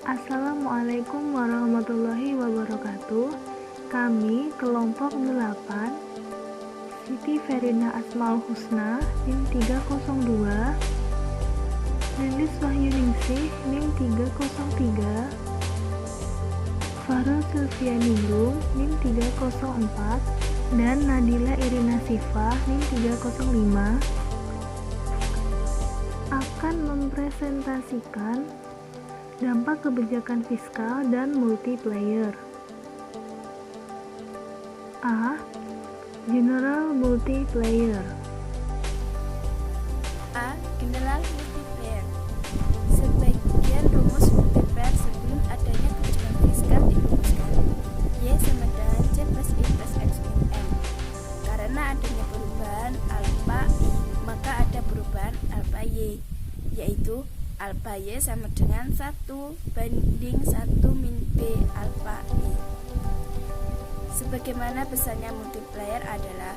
Assalamualaikum warahmatullahi wabarakatuh. Kami kelompok 8 Siti Verina Asmaul Husna NIM 302, Lilis Wahyuningsih NIM 303, Farul Silvianingrum NIM 304, dan Nadila Irina Sifa NIM 305 akan mempresentasikan dampak kebijakan fiskal dan multiplier. A. General multiplier. A. General multiplier. Sebagian rumus multiplier sebelum adanya kebijakan fiskal dirumuskan. Y sama dengan C plus I plus X min M. Karena adanya perubahan alfa I, maka ada perubahan alfa Y, yaitu alfa Y sama dengan 1 banding 1 min B alfa I. Sebagaimana besarnya multiplier adalah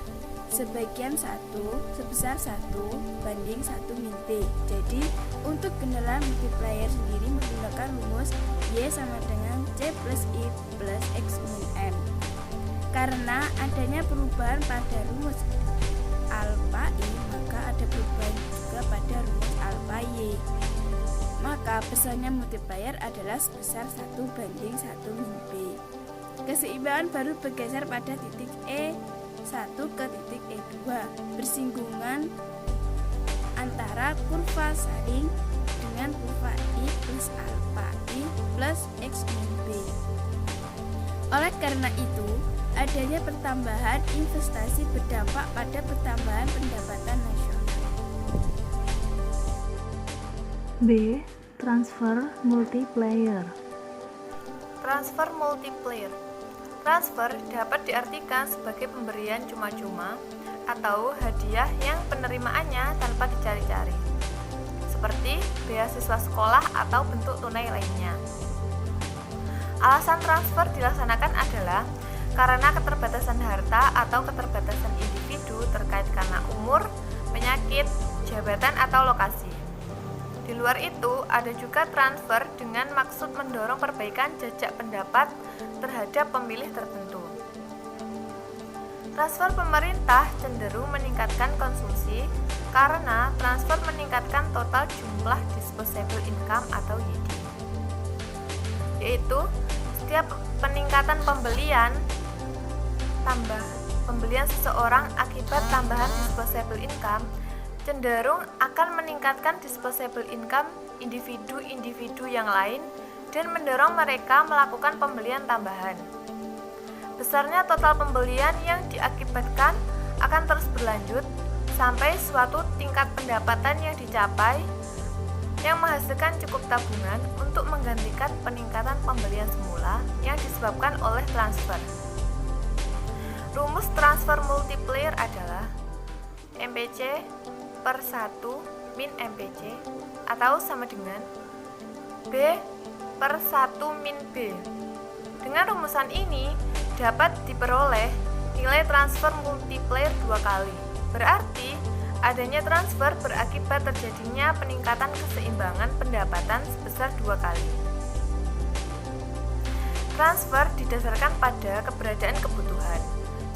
sebagian 1 sebesar 1 banding 1 min B. Jadi untuk general multiplier sendiri menggunakan rumus Y sama dengan C plus I plus X min M. Karena adanya perubahan pada rumus alfa I, maka ada perubahan juga pada rumus alfa Y. Maka besarnya multiplier adalah sebesar 1 banding 1 min B. Keseimbangan baru bergeser pada titik E1 ke titik E2, bersinggungan antara kurva saring dengan kurva I plus alfa I plus X min B. Oleh karena itu, adanya pertambahan investasi berdampak pada pertambahan pendapatan nasional. B. Transfer multiplier. Transfer multiplier. Transfer dapat diartikan sebagai pemberian cuma-cuma atau hadiah yang penerimaannya tanpa dicari-cari, seperti beasiswa sekolah atau bentuk tunai lainnya. Alasan transfer dilaksanakan adalah karena keterbatasan harta atau keterbatasan individu terkait karena umur, penyakit, jabatan, atau lokasi. Di luar itu, ada juga transfer dengan maksud mendorong perbaikan jajak pendapat terhadap pemilih tertentu. Transfer pemerintah cenderung meningkatkan konsumsi karena transfer meningkatkan total jumlah disposable income atau YD. Yaitu, setiap peningkatan pembelian seseorang akibat tambahan disposable income cenderung akan meningkatkan disposable income individu-individu yang lain dan mendorong mereka melakukan pembelian tambahan. Besarnya total pembelian yang diakibatkan akan terus berlanjut sampai suatu tingkat pendapatan yang dicapai yang menghasilkan cukup tabungan untuk menggantikan peningkatan pembelian semula yang disebabkan oleh transfer. Rumus transfer multiplier adalah MPC per 1 min MPC atau sama dengan B per 1 min B. Dengan rumusan ini dapat diperoleh nilai transfer multiplier 2 kali. Berarti adanya transfer berakibat terjadinya peningkatan keseimbangan pendapatan sebesar 2 kali. Transfer didasarkan pada keberadaan kebutuhan,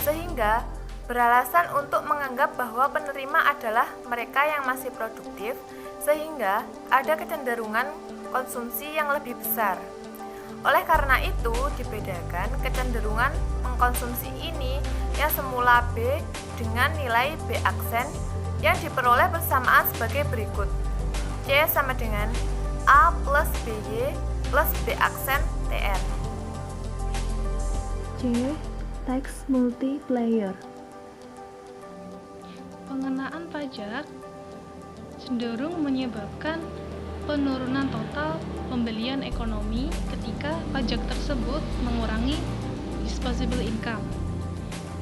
sehingga beralasan untuk menganggap bahwa penerima adalah mereka yang masih produktif, sehingga ada kecenderungan konsumsi yang lebih besar. Oleh karena itu, dibedakan kecenderungan mengkonsumsi ini yang semula B dengan nilai B aksen yang diperoleh bersamaan sebagai berikut. C sama dengan A plus BY plus B aksen TR. C. Tax multiplier. Pengenaan pajak cenderung menyebabkan penurunan total pembelian ekonomi ketika pajak tersebut mengurangi disposable income.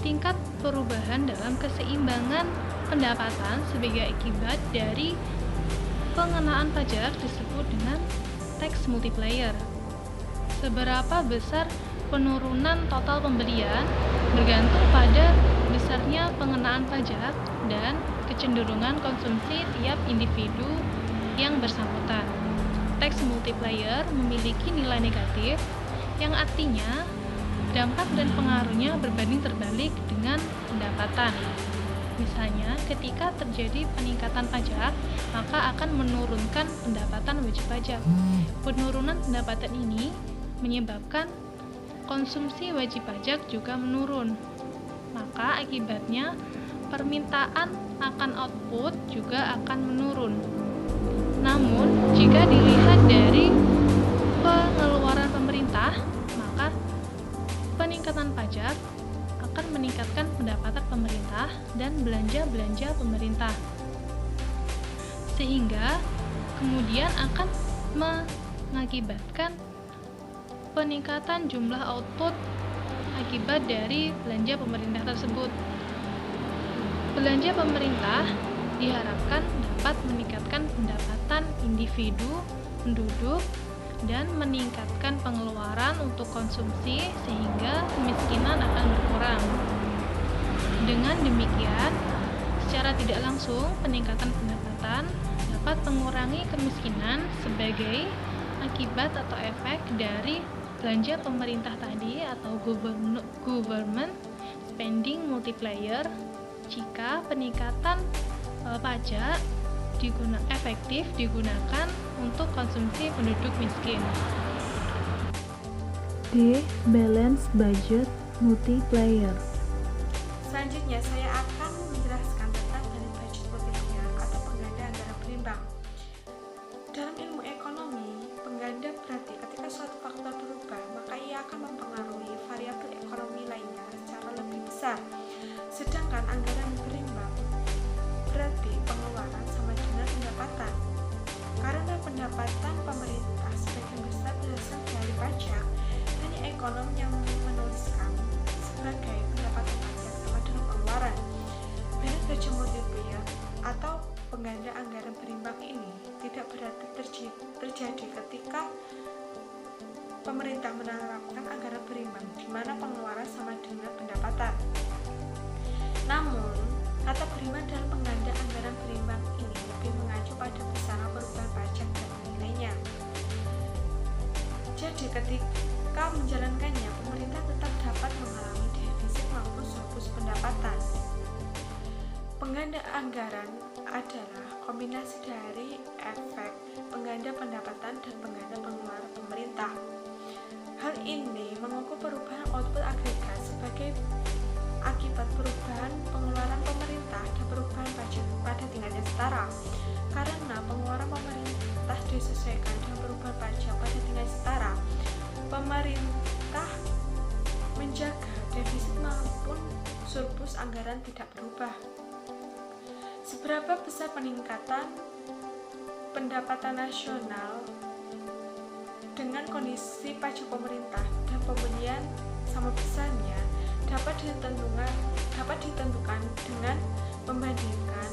Tingkat perubahan dalam keseimbangan pendapatan sebagai akibat dari pengenaan pajak disebut dengan tax multiplier. Seberapa besar penurunan total pembelian bergantung pada besarnya pengenaan pajak dan kecenderungan konsumsi tiap individu yang bersangkutan. tax multiplier memiliki nilai negatif, yang artinya dampak dan pengaruhnya berbanding terbalik dengan pendapatan. Misalnya, ketika terjadi peningkatan pajak, maka akan menurunkan pendapatan wajib pajak. Penurunan pendapatan ini menyebabkan konsumsi wajib pajak juga menurun. Maka akibatnya permintaan akan output juga akan menurun. Namun, jika dilihat dari pengeluaran pemerintah, maka peningkatan pajak akan meningkatkan pendapatan pemerintah dan belanja-belanja pemerintah, sehingga kemudian akan mengakibatkan peningkatan jumlah output akibat dari belanja pemerintah tersebut. Belanja pemerintah diharapkan dapat meningkatkan pendapatan individu, penduduk, dan meningkatkan pengeluaran untuk konsumsi sehingga kemiskinan akan berkurang. Dengan demikian, secara tidak langsung peningkatan pendapatan dapat mengurangi kemiskinan sebagai akibat atau efek dari belanja pemerintah tadi atau government spending multiplier jika peningkatan pajak efektif digunakan untuk konsumsi penduduk miskin. D. Balance budget multiplier. Selanjutnya saya akan menjelaskan tentang balance budget multiplier atau pengganda anggaran berimbang. Dalam ilmu ekonomi, pengganda berarti ketika suatu faktor berubah, maka ia akan mempengaruhi variabel ekonomi lainnya secara lebih besar. Sedangkan anggaran berimbang berarti pengeluaran sama dengan pendapatan. Karena pendapatan pemerintah sebagian besar berasal dari pajak, hanya ekonom yang menuliskan sebagai pendapatan pajak sama dengan pengeluaran. Balance budget multiplier atau pengganda anggaran berimbang ini tidak berarti terjadi ketika pemerintah menerapkan anggaran berimbang di mana pengeluaran sama dengan pendapatan. Namun, kata berimbang dalam pengganda anggaran berimbang ini lebih mengacu pada besaran perubahan pajak dan nilainya. Jadi ketika menjalankannya, pemerintah tetap dapat mengalami defisit maupun surplus pendapatan. Pengganda anggaran adalah kombinasi dari efek pengganda pendapatan dan pengganda pengeluaran pemerintah. Hal ini mengukur perubahan output agregat sebagai akibat perubahan pengeluaran pemerintah dan perubahan pajak pada tingkat yang setara. Karena pengeluaran pemerintah disesuaikan dengan perubahan pajak pada tingkat setara, pemerintah menjaga defisit maupun surplus anggaran tidak berubah. Seberapa besar peningkatan pendapatan nasional dengan kondisi pajak pemerintah dan pembelian sama besarnya dapat ditentukan dengan membandingkan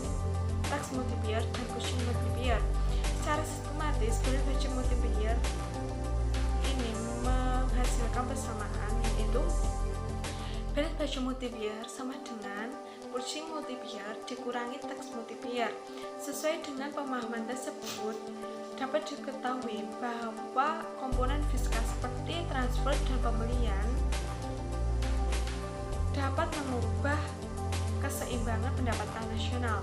tax multiplier dan Cushing multiplier. Secara sistematis, balance budget multiplier ini menghasilkan persamaan, yaitu balance budget multiplier sama dengan Cushing multiplier dikurangi tax multiplier. Sesuai dengan pemahaman tersebut, dapat diketahui bahwa komponen fiskal seperti transfer dan pembelian dapat mengubah keseimbangan pendapatan nasional.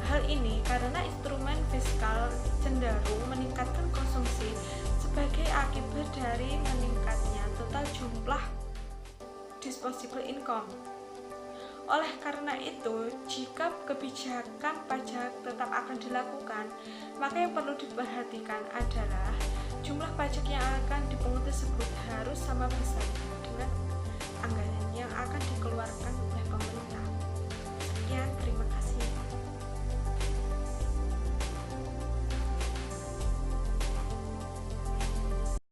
Hal ini karena instrumen fiskal cenderung meningkatkan konsumsi sebagai akibat dari meningkatnya total jumlah disposable income. Oleh karena itu, jika kebijakan pajak tetap akan dilakukan, maka yang perlu diperhatikan adalah jumlah pajak yang akan dipungut tersebut harus sama besarnya dengan anggaran yang akan dikeluarkan oleh